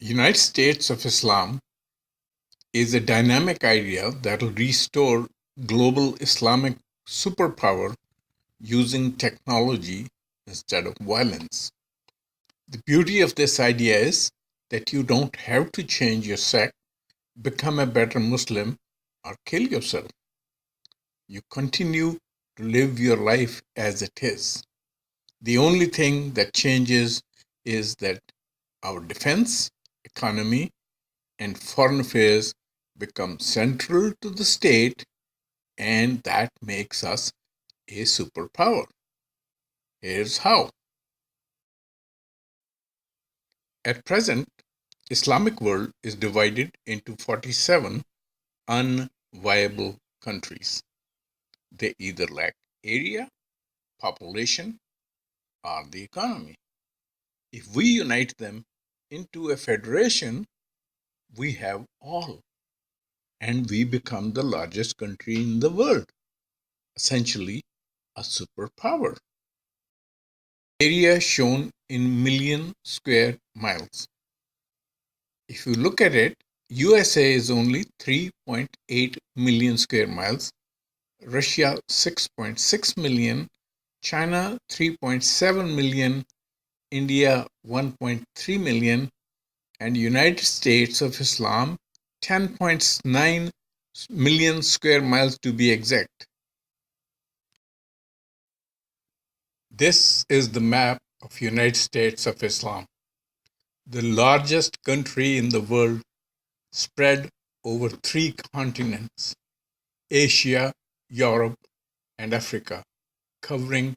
United States of Islam is a dynamic idea that will restore global Islamic superpower using technology instead of violence. The beauty of this idea is that you don't have to change your sect, become a better Muslim, or kill yourself. You continue to live your life as it is. The only thing that changes is that our defense, economy, and foreign affairs become central to the state, and that makes us a superpower. Here's how. At present, Islamic world is divided into 47 unviable countries. They either lack area, population, or the economy. If we unite them into a federation, we have all, and we become the largest country in the world, essentially a superpower. Area shown in million square miles. If you look at it, USA is only 3.8 million square miles, Russia 6.6 million, China 3.7 million, India 1.3 million, and United States of Islam 10.9 million square miles to be exact. This is the map of United States of Islam, the largest country in the world, spread over 3 continents: Asia, Europe, and Africa, covering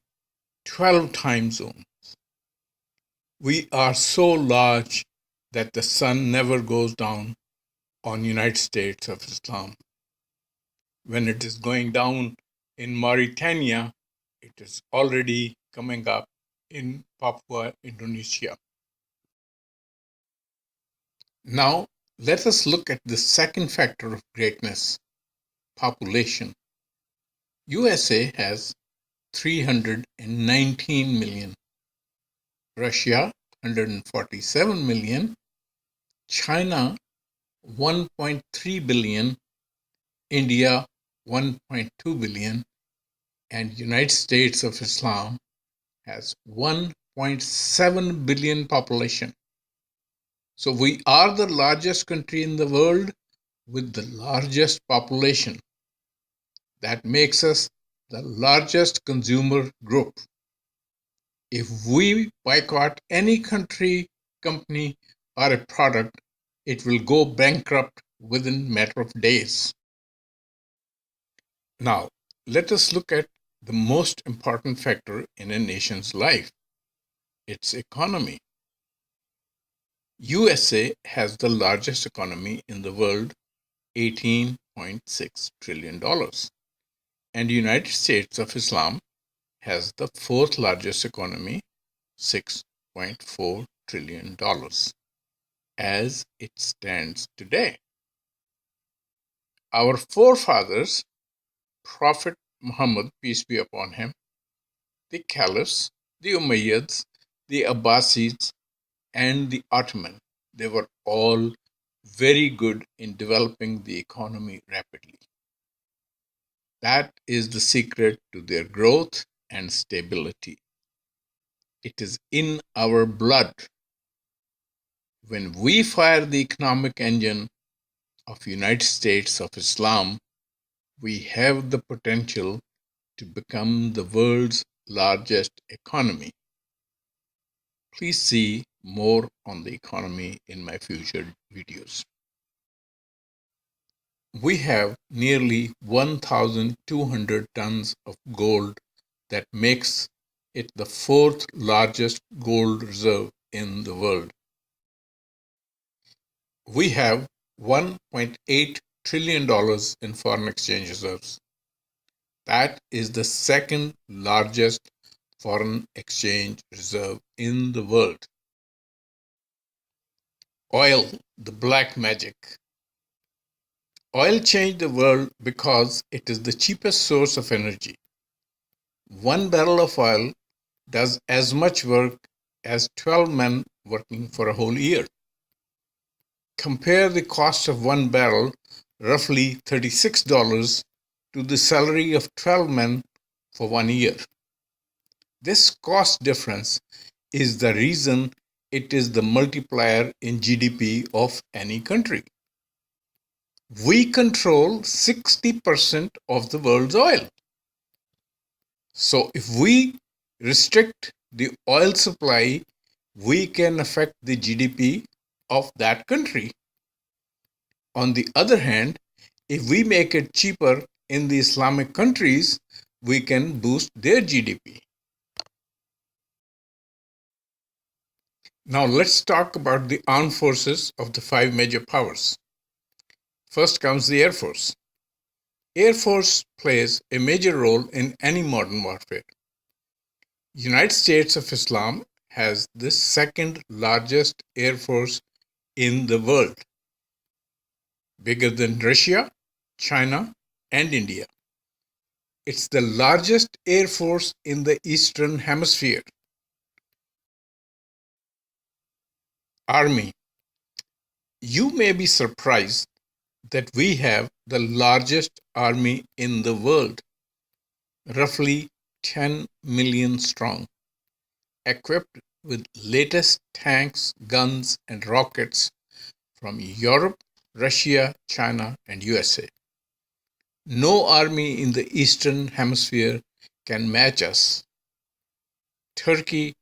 12 time zones. We are so large that the sun never goes down on United States of Islam. When it is going down in Mauritania, it is already coming up in Papua, Indonesia. Now, let us look at the second factor of greatness, population. USA has 319 million, Russia 147 million, China 1.3 billion, India 1.2 billion, and United States of Islam has 1.7 billion population. So we are the largest country in the world with the largest population. That makes us the largest consumer group. If we boycott any country, company, or a product, it will go bankrupt within a matter of days. Now, let us look at the most important factor in a nation's life, its economy. USA has the largest economy in the world, $18.6 trillion. And the United States of Islam has the fourth largest economy, $6.4 trillion, as it stands today. Our forefathers, Prophet Muhammad, peace be upon him, the Caliphs, the Umayyads, the Abbasids, and the Ottoman, they were all very good in developing the economy rapidly. That is the secret to their growth and stability. It is in our blood. When we fire the economic engine of United States of Islam, we have the potential to become the world's largest economy. Please see more on the economy in my future videos. We have nearly 1,200 tons of gold that makes it the fourth largest gold reserve in the world. We have $1.8 trillion in foreign exchange reserves. That is the second largest foreign exchange reserve in the world. Oil, the black magic. Oil changed the world because it is the cheapest source of energy. 1 barrel of oil does as much work as 12 men working for a whole year. Compare the cost of one barrel, roughly $36, to the salary of 12 men for 1 year. This cost difference is the reason it is the multiplier in GDP of any country. We control 60% of the world's oil. So if we restrict the oil supply, we can affect the GDP of that country. On the other hand, if we make it cheaper in the Islamic countries, we can boost their GDP. Now let's talk about the armed forces of the five major powers. First comes the Air Force. Air Force plays a major role in any modern warfare. United States of Islam has the second largest air force in the world, bigger than Russia, China, and India. It's the largest air force in the Eastern Hemisphere. Army. You may be surprised that we have the largest army in the world, roughly 10 million strong, equipped with latest tanks, guns, and rockets from Europe, Russia, China, and USA. No army in the Eastern Hemisphere can match us. Turkey,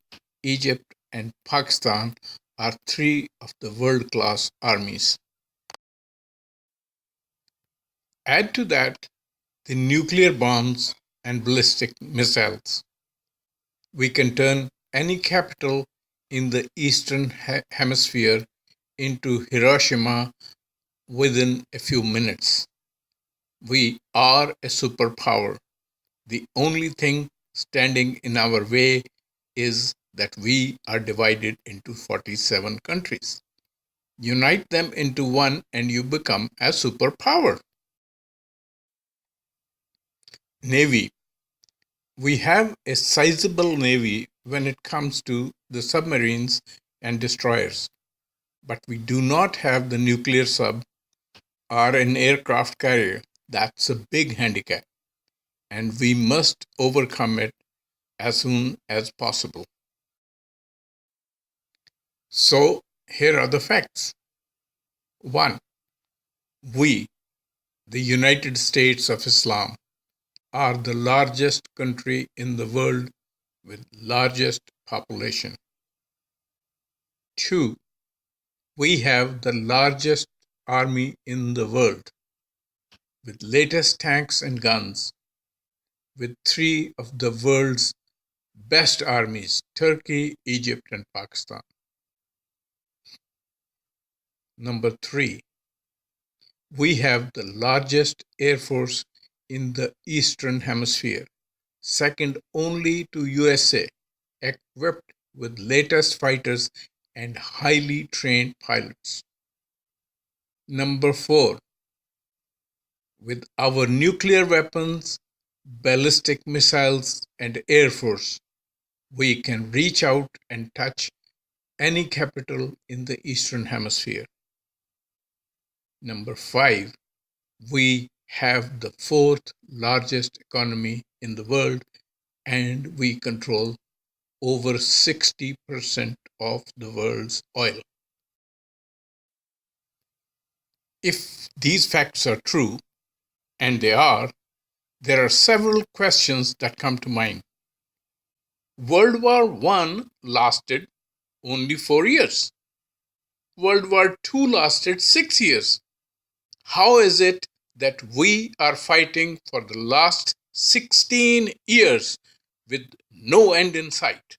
Egypt, and Pakistan are three of the world-class armies. Add to that the nuclear bombs and ballistic missiles. We can turn any capital in the Eastern Hemisphere into Hiroshima within a few minutes. We are a superpower. The only thing standing in our way is that we are divided into 47 countries. Unite them into one and you become a superpower. Navy. We have a sizable navy when it comes to the submarines and destroyers, but we do not have the nuclear sub or an aircraft carrier. That's a big handicap, and we must overcome it as soon as possible. So, here are the facts. 1. We, the United States of Islam, are the largest country in the world with largest population. 2. We have the largest army in the world with latest tanks and guns, with three of the world's best armies, Turkey, Egypt, and Pakistan. Number 3. We have the largest air force in the Eastern Hemisphere, second only to USA, equipped with latest fighters and highly trained pilots. Number 4. With our nuclear weapons, ballistic missiles, and air force, we can reach out and touch any capital in the Eastern Hemisphere. Number 5. We have the fourth largest economy in the world and we control over 60% of the world's oil. If these facts are true, and they are, there are several questions that come to mind. World War I lasted only 4 years. World War II lasted 6 years. How is it that we are fighting for the last 16 years with no end in sight?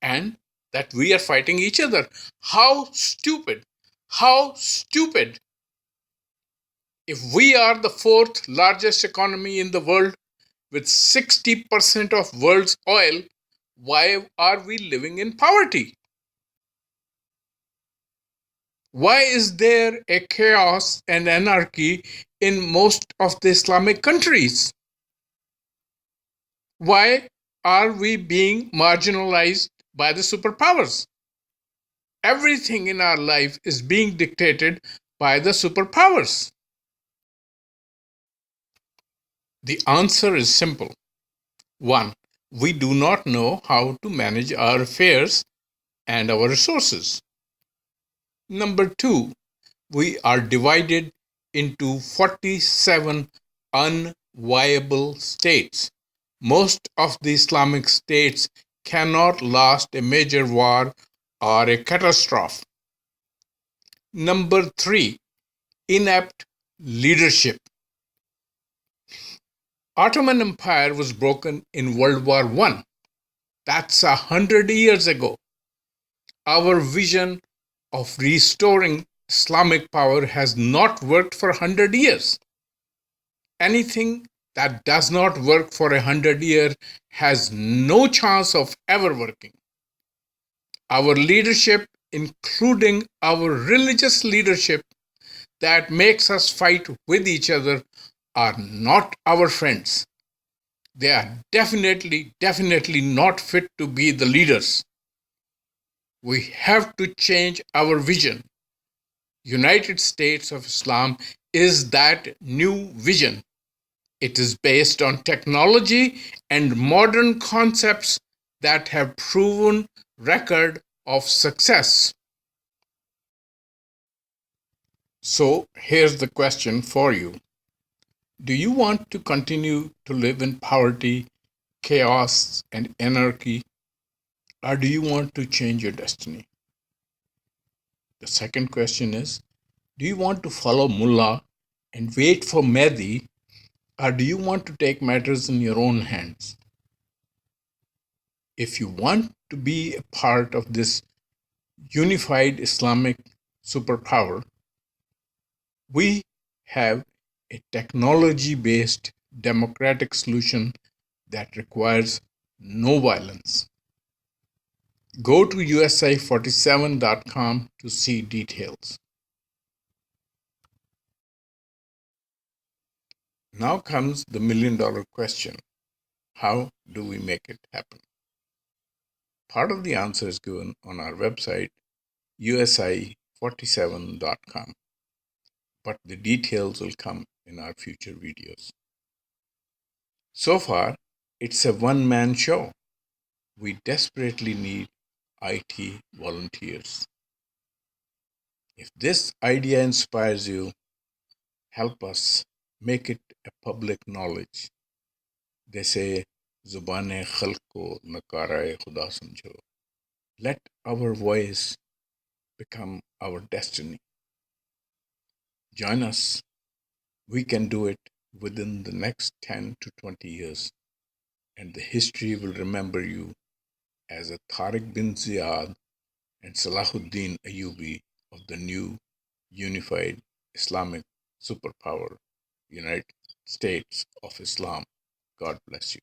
And that we are fighting each other. How stupid! How stupid! If we are the fourth largest economy in the world with 60% of world's oil, why are we living in poverty? Why is there a chaos and anarchy in most of the Islamic countries? Why are we being marginalized by the superpowers? everything in our life is being dictated by the superpowers? The answer is simple. 1. We do not know how to manage our affairs and our resources. Number 2, we are divided into 47 unviable states. Most of the Islamic states cannot last a major war or a catastrophe. Number 3, inept leadership. Ottoman Empire was broken in World War I. That's 100 years ago. Our vision of restoring Islamic power has not worked for 100 years. Anything that does not work for 100 years has no chance of ever working. Our leadership, including our religious leadership that makes us fight with each other, are not our friends. They are definitely not fit to be the leaders. We have to change our vision. United States of Islam is that new vision. It is based on technology and modern concepts that have proven record of success. So here's the question for you. Do you want to continue to live in poverty, chaos, and anarchy, or do you want to change your destiny? The second question is, do you want to follow Mullah and wait for Mahdi, or do you want to take matters in your own hands? If you want to be a part of this unified Islamic superpower, we have a technology-based democratic solution that requires no violence. Go to usi47.com to see details. Now comes the million-dollar question. How do we make it happen? Part of the answer is given on our website, usi47.com, but the details will come in our future videos. So far, it's a one-man show. We desperately need IT volunteers. If this idea inspires you, help us make it a public knowledge. They say, Zubane khalq ko nakara khuda samjho. Let our voice become our destiny. Join us. We can do it within the next 10 to 20 years, and the history will remember you as a Tariq bin Ziyad and Salahuddin Ayyubi of the new unified Islamic superpower, United States of Islam. God bless you.